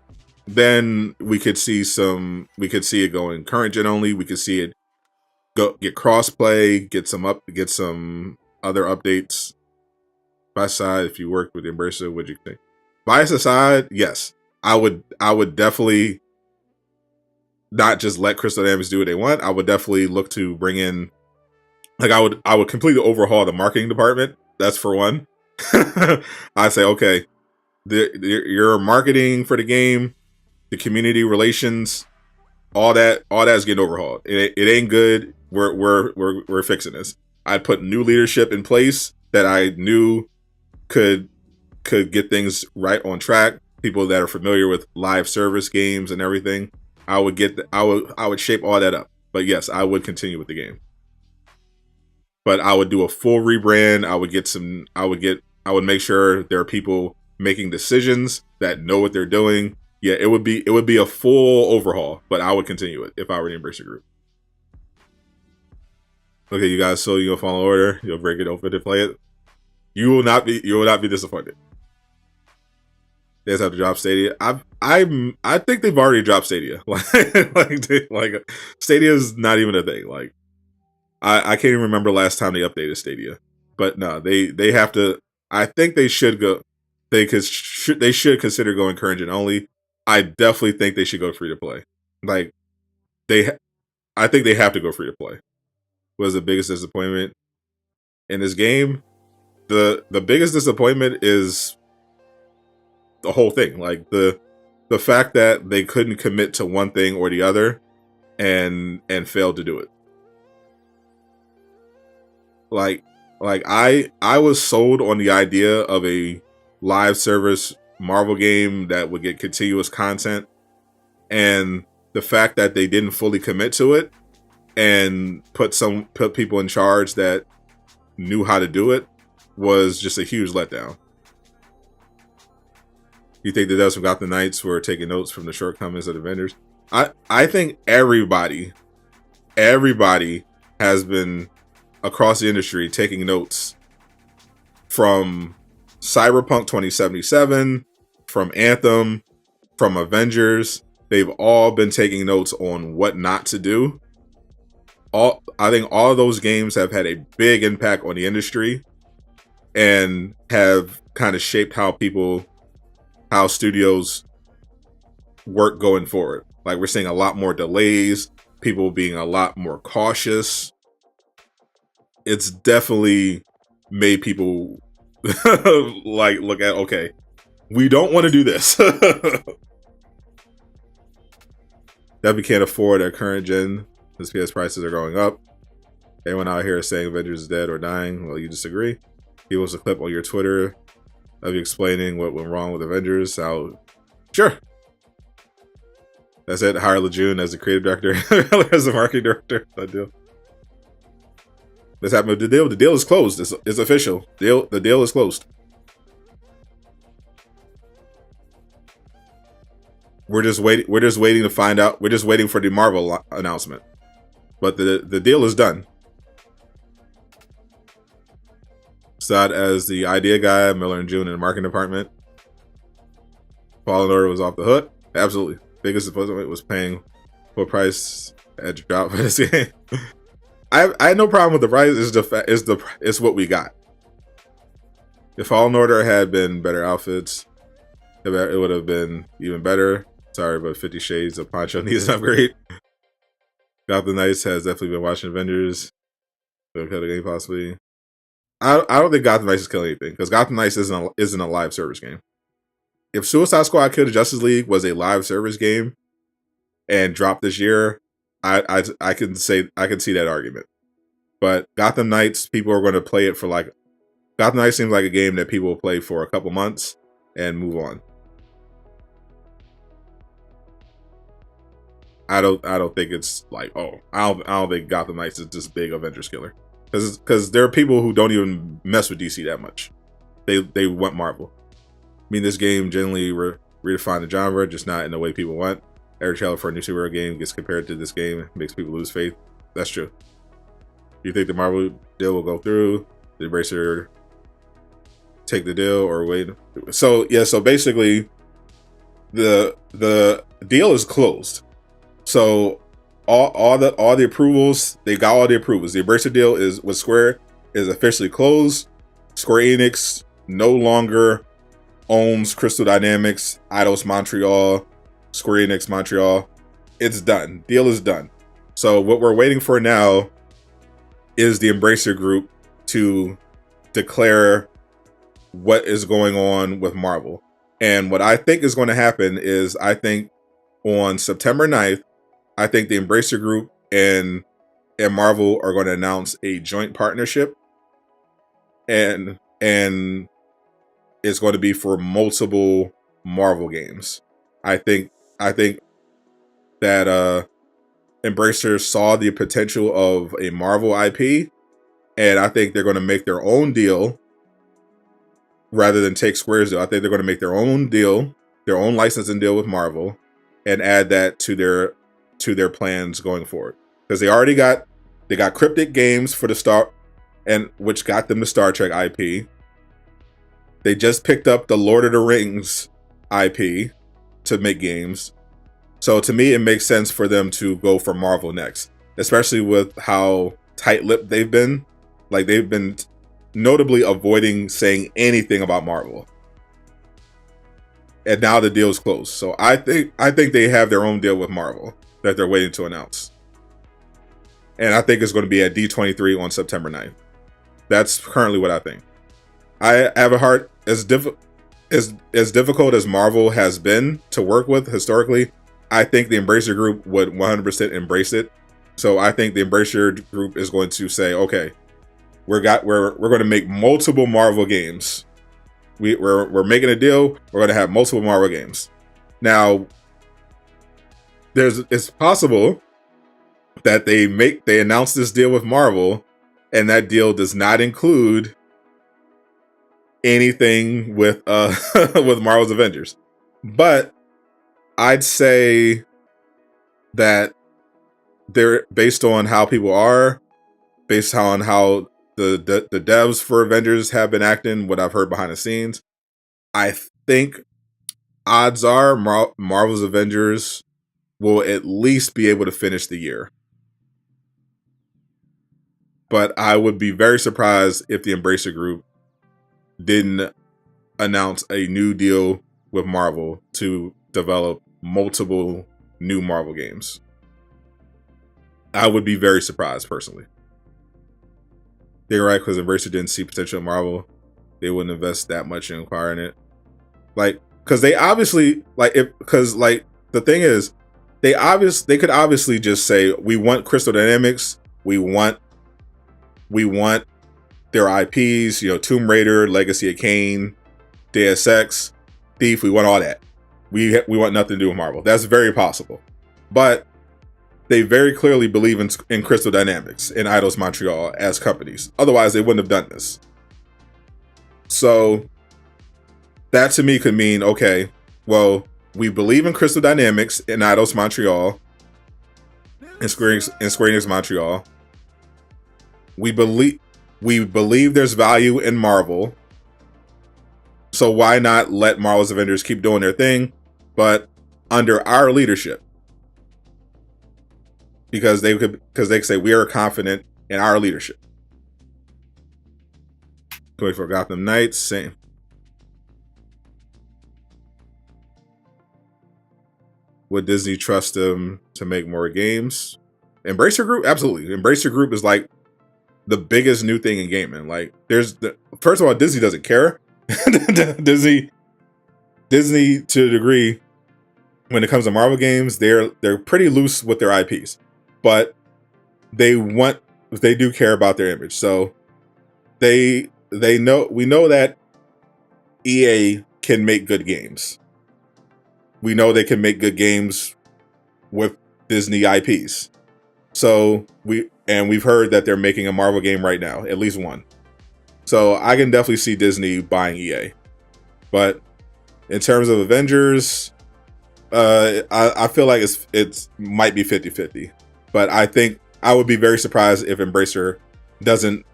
then we could see it going current gen only. We could see it get crossplay, get some other updates. Bias aside, if you worked with Embracer, what'd you think? Bias aside, yes, I would definitely not just let Crystal Dynamics do what they want. I would definitely look to bring in, like, I would completely overhaul the marketing department. That's for one. I'd say, okay, your marketing for the game, the community relations, all that's getting overhauled. It ain't good. We're fixing this. I'd put new leadership in place that I knew could get things right on track. People that are familiar with live service games and everything. I would shape all that up. But yes, I would continue with the game. But I would do a full rebrand. I would make sure there are people making decisions that know what they're doing. Yeah, it would be a full overhaul, but I would continue it if I were the Embracer Group. Okay, you guys, so you'll Fallen Order, you'll break it open to play it. You will not be disappointed. They just have to drop Stadia. I think they've already dropped Stadia. like Stadia is not even a thing. Like I can't even remember last time they updated Stadia. But no, they have to. I think they should go. They should consider going current gen only. I definitely think they should go free to play. Like I think they have to go free to play. What was the biggest disappointment in this game? The biggest disappointment is the whole thing. Like the fact that they couldn't commit to one thing or the other and failed to do it. Like I was sold on the idea of a live service Marvel game that would get continuous content, and the fact that they didn't fully commit to it and put people in charge that knew how to do it was just a huge letdown. You think the devs from Gotham Knights were taking notes from the shortcomings of the vendors? I think everybody has been across the industry taking notes from Cyberpunk 2077, from Anthem, from Avengers. They've all been taking notes on what not to do. I think all of those games have had a big impact on the industry and have kind of shaped how studios work going forward. Like we're seeing a lot more delays, people being a lot more cautious. It's definitely made people like look at, okay, we don't want to do this. That we can't afford at current gen because PS prices are going up. Anyone out here saying Avengers is dead or dying? Well, you disagree. He wants a clip on your Twitter of you explaining what went wrong with Avengers. Sure. That's it. Hire Laajune as the creative director, as the marketing director. That deal. This happened with the deal. The deal is closed. It's official. The deal is closed. We're just waiting to find out. We're just waiting for the Marvel announcement. But the deal is done. Sad as the idea guy, Miller and June in the marketing department. Fallen Order was off the hook. Absolutely. Biggest disappointment was paying full price at drop for this game. I had no problem with the price. It's what we got. If Fallen Order had been better outfits, it would have been even better. Sorry, but 50 Shades of Poncho needs an upgrade. Gotham Knights has definitely been watching Avengers. They'll kill the game possibly. I don't think Gotham Knights is killing anything because Gotham Knights isn't a live service game. If Suicide Squad Kill the Justice League was a live service game and dropped this year, I can see that argument. But Gotham Knights, people are going to play it for like. Gotham Knights seems like a game that people will play for a couple months and move on. I don't think it's like, oh, I don't think Gotham Knights is this big Avengers killer. Because there are people who don't even mess with DC that much. They want Marvel. I mean, this game generally redefined the genre, just not in the way people want. Every trailer for a new superhero game gets compared to this game, makes people lose faith. That's true. Do you think the Marvel deal will go through? Did Embracer take the deal or wait? So yeah, so basically, the deal is closed. So all the approvals, they got all the approvals. The Embracer deal with Square is officially closed. Square Enix no longer owns Crystal Dynamics, Eidos Montreal, Square Enix Montreal. It's done. Deal is done. So what we're waiting for now is the Embracer Group to declare what is going on with Marvel. And what I think is going to happen is, I think on September 9th, I think the Embracer Group and Marvel are going to announce a joint partnership, and it's going to be for multiple Marvel games. I think that Embracer saw the potential of a Marvel IP, and I think they're going to make their own deal rather than take Square's deal. I think they're going to make their own deal, their own licensing deal with Marvel, and add that to their plans going forward. Because they got Cryptic Games for the start, and which got them the Star Trek IP. They just picked up the Lord of the Rings IP to make games. So to me, it makes sense for them to go for Marvel next, especially with how tight-lipped they've been. Like, they've been notably avoiding saying anything about Marvel. And now the deal's closed. So I think they have their own deal with Marvel that they're waiting to announce. And I think it's going to be at D23 on September 9th. That's currently what I think. I have a heart as difficult as Marvel has been to work with historically. I think the Embracer Group would 100% embrace it. So I think the Embracer Group is going to say, okay, we're going to make multiple Marvel games. We're making a deal. We're going to have multiple Marvel games. Now, it's possible that they announce this deal with Marvel, and that deal does not include anything with with Marvel's Avengers. But I'd say that they're based on how people are, based on how the devs for Avengers have been acting, what I've heard behind the scenes. I think odds are Marvel's Avengers will at least be able to finish the year. but I would be very surprised if the Embracer Group didn't announce a new deal with Marvel to develop multiple new Marvel games. I would be very surprised personally. They're right, because Embracer didn't see potential in Marvel. They wouldn't invest that much in acquiring it. Like, because they obviously, like, the thing is, they could obviously just say, we want Crystal Dynamics, we want their IPs, Tomb Raider, Legacy of Kain, Deus Ex, Thief, we want all that. We want nothing to do with Marvel. That's very possible. But they very clearly believe in Crystal Dynamics and Eidos Montreal as companies. Otherwise, they wouldn't have done this. So that to me could mean, okay, well, we believe in Crystal Dynamics and Eidos Montreal and Square Enix Montreal. We believe there's value in Marvel. So why not let Marvel's Avengers keep doing their thing, but under our leadership? Because they could say we are confident in our leadership. Going for Gotham Knights, same. Would Disney trust them to make more games? Embracer Group, absolutely. Embracer Group is like the biggest new thing in gaming. Like, first of all, Disney doesn't care. Disney to a degree, when it comes to Marvel games, they're pretty loose with their IPs, but they do care about their image. So we know that EA can make good games. We know they can make good games with Disney IPs. So we've heard that they're making a Marvel game right now, at least one. So I can definitely see Disney buying EA. But in terms of Avengers, I feel like it might be 50-50. But I think I would be very surprised if Embracer doesn't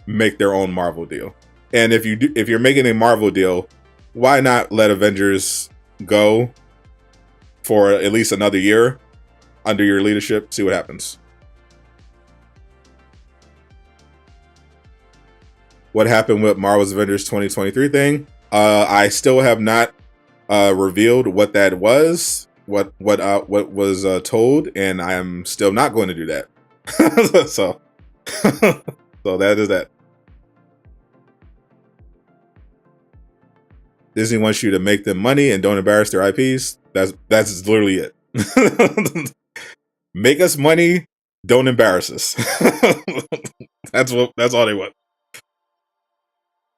make their own Marvel deal. And if you're making a Marvel deal, why not let Avengers go for at least another year under your leadership? See what happens. What happened with Marvel's Avengers 2023 thing? I still have not revealed what that was, what was told, and I am still not going to do that. so that is that. Disney wants you to make them money and don't embarrass their IPs. That's literally it. Make us money, don't embarrass us. That's all they want.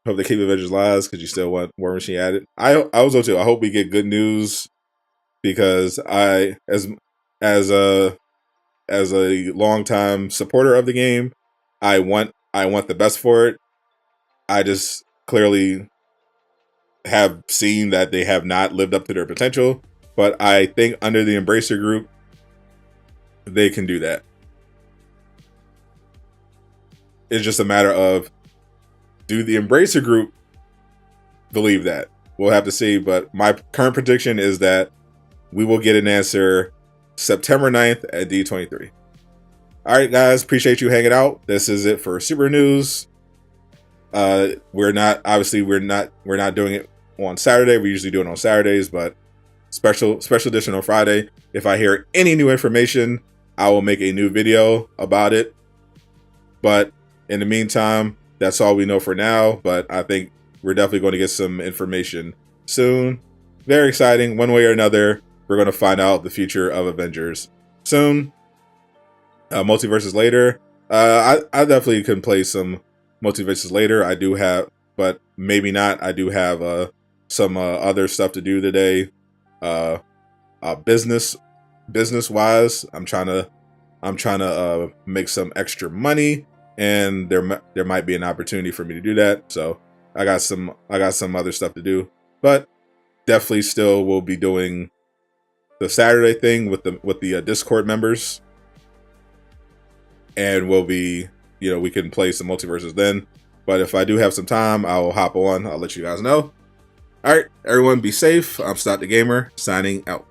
Hope they keep Avengers lives because you still want War Machine added. I also too. I hope we get good news, because I, as a longtime supporter of the game, I want the best for it. I just clearly have seen that they have not lived up to their potential, but I think under the Embracer Group, they can do that. It's just a matter of, do the Embracer Group believe that? We'll have to see, but my current prediction is that we will get an answer September 9th at D23. All right, guys, appreciate you hanging out. This is it for Super News. We're not doing it on Saturday. We usually do it on Saturdays, but special edition on Friday. If I hear any new information, I will make a new video about it. But in the meantime, that's all we know for now, but I think we're definitely going to get some information soon. Very exciting. One way or another, we're going to find out the future of Avengers soon. Multiverses later. I definitely can play some Multiverses later. I do have, but maybe not. I do have some other stuff to do today. Business wise, I'm trying to make some extra money. And there might be an opportunity for me to do that. So I got some other stuff to do, but definitely still will be doing the Saturday thing with the Discord members, and we'll be, we can play some multiverses then. But if I do have some time, I will hop on. I'll let you guys know. All right, everyone, be safe. I'm Sadot the Gamer, signing out.